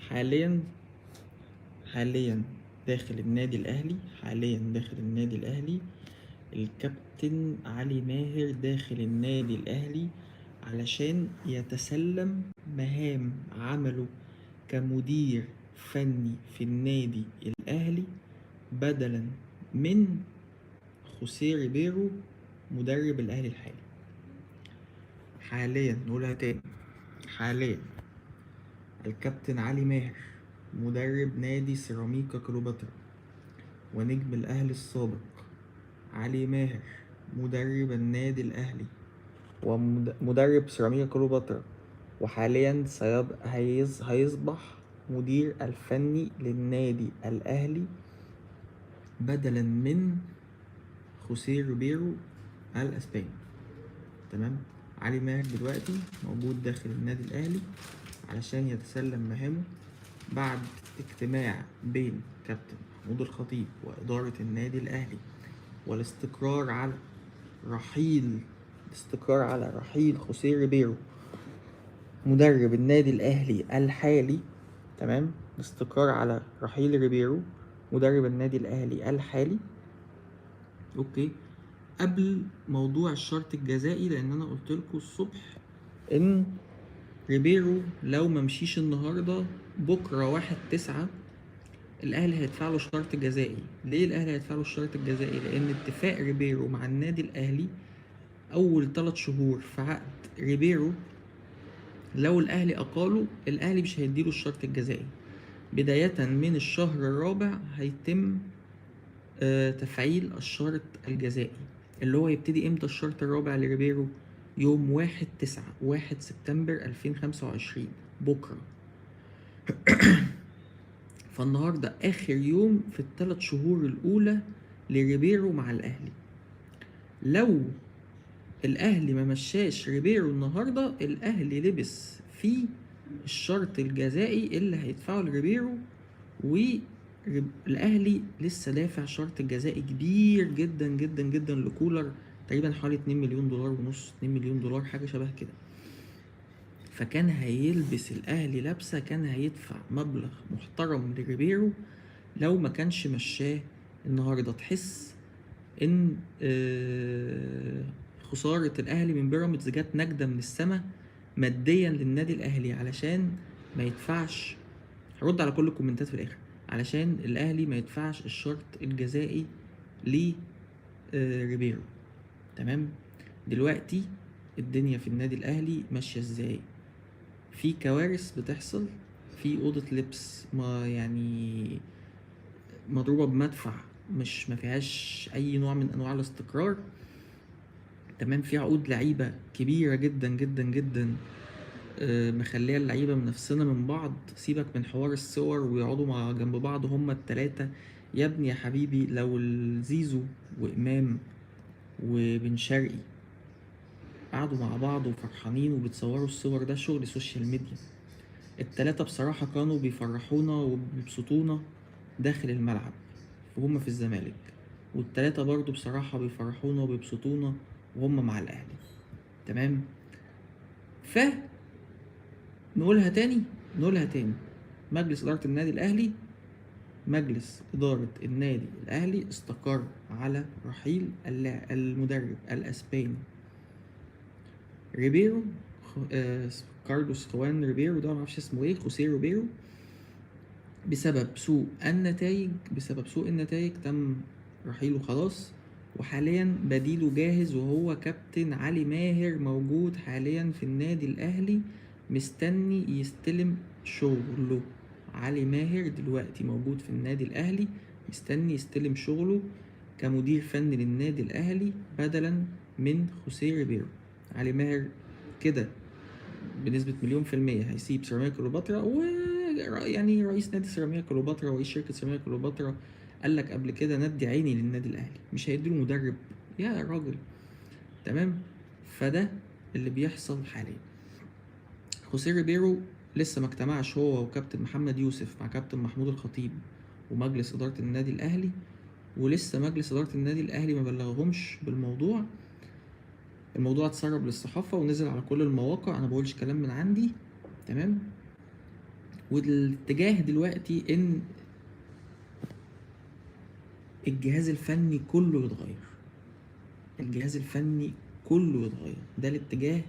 حاليا داخل النادي الأهلي الكابتن علي ماهر داخل النادي الأهلي علشان يتسلم مهام عمله كمدير فني في النادي الأهلي بدلا من خوسيه ريبيرو مدرب الأهلي الحالي. نقولها تاني، حاليا الكابتن علي ماهر مدرب نادي سيراميكا كليوباترا ونجم الأهلي السابق علي ماهر مدرب النادي الأهلي ومدرب سيراميكا كليوباترا، وحاليا هيصبح مدير الفني للنادي الأهلي بدلا من خوسيه ريبيرو الأسباني. تمام. علي ماهر دلوقتي موجود داخل النادي الأهلي علشان يتسلم مهامه بعد اجتماع بين كابتن محمود الخطيب وإدارة النادي الأهلي والاستقرار على رحيل خوسيه ريبيرو مدرب النادي الأهلي الحالي. تمام. الاستقرار على رحيل ريبيرو مدرب النادي الأهلي الحالي. اوكي. قبل موضوع الشرط الجزائي، لأن أنا قلت لكم الصبح إن ريبيرو لو ممشيش النهارده بكره 1/9 الأهلي هيدفع له شرط جزائي. ليه الأهلي هيدفع له الشرط الجزائي؟ لأن اتفاق ريبيرو مع النادي الأهلي أول 3 شهور في عقد ريبيرو لو الأهلي أقاله الأهلي مش هيديله الشرط الجزائي. بداية من الشهر الرابع هيتم تفعيل الشرط الجزائي اللي هو يبتدي امتى؟ الشرط الرابع لريبيرو يوم 1 سبتمبر 2025 بكرة. فالنهاردة آخر يوم في ال3 شهور الأولى لريبيرو مع الأهلي. لو الأهلي ما مشاش ريبيرو النهاردة الأهلي لبس في الشرط الجزائي اللي هيدفعه لريبيرو، والأهلي لسه دافع شرط جزائي كبير جدا جدا جدا لكولر، تقريبا حوالي 2 مليون دولار ونص، 2 مليون دولار حاجة شبه كده. فكان هيلبس الأهلي لبسة، كان هيدفع مبلغ محترم لريبيرو لو ما كانش مشاه النهارده. تحس ان خسارة الأهلي من بيراميدز جت نجدة من السماء ماديا للنادي الأهلي علشان ما يدفعش. هرد على كل الكومنتات في الآخر. علشان الأهلي ما يدفعش الشرط الجزائي لريبيرو. تمام. دلوقتي الدنيا في النادي الأهلي ماشية ازاي؟ في كوارث بتحصل، في أوضة لبس ما يعني مضروبة بمدفع، مش ما فيهاش أي نوع من أنواع الاستقرار. تمام. في عقود لعيبة كبيرة جدا جدا جدا مخليه اللعيبة منافسنا من بعض. سيبك من حوار الصور ويقعدوا مع جنب بعض هما التلاتة. يا ابني يا حبيبي، لو الزيزو وإمام وبن شرقي قعدوا مع بعض وفرحانين وبتصوروا الصور، ده شغل سوشيال ميديا. التلاتة بصراحة كانوا بيفرحونا وبيبسطونا داخل الملعب وهم في الزمالك، والتلاتة برضو بصراحة بيفرحونا وبيبسطونا وهم مع الأهلي. تمام. نقولها تاني. مجلس إدارة النادي الأهلي استقر على رحيل المدرب الأسباني ريبيرو، كارلوس خوان ريبيرو، ده معرفش اسمه ايه، خوسيه ريبيرو. بسبب سوء النتائج تم رحيله خلاص، وحاليا بديله جاهز وهو كابتن علي ماهر موجود حاليا في النادي الأهلي مستني يستلم شغله. علي ماهر دلوقتي موجود في النادي الأهلي مستني يستلم شغله كمدير فني للنادي الأهلي بدلا من خوسيه ريبيرو. علي ماهر كده بنسبة 100% هيسيب سيراميكا كليوباترا، ويعني رئيس نادي سيراميكا كليوباترا ورئيس شركة سيراميكا كليوباترا قال لك قبل كده ندي عيني للنادي الأهلي، مش هيديله مدرب يا راجل. تمام. فده اللي بيحصل حاليا. خوسيه ريبيرو لسه ما اجتمعش هو وكابتن محمد يوسف مع كابتن محمود الخطيب ومجلس إدارة النادي الأهلي، ولسه مجلس إدارة النادي الأهلي ما بلغهمش بالموضوع. الموضوع اتسرب للصحافة ونزل على كل المواقع، أنا بقولش كلام من عندي. تمام. والاتجاه دلوقتي ان الجهاز الفني كله يتغير. الجهاز الفني كله يتغير، ده الاتجاه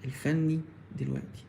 الفني دلوقتي.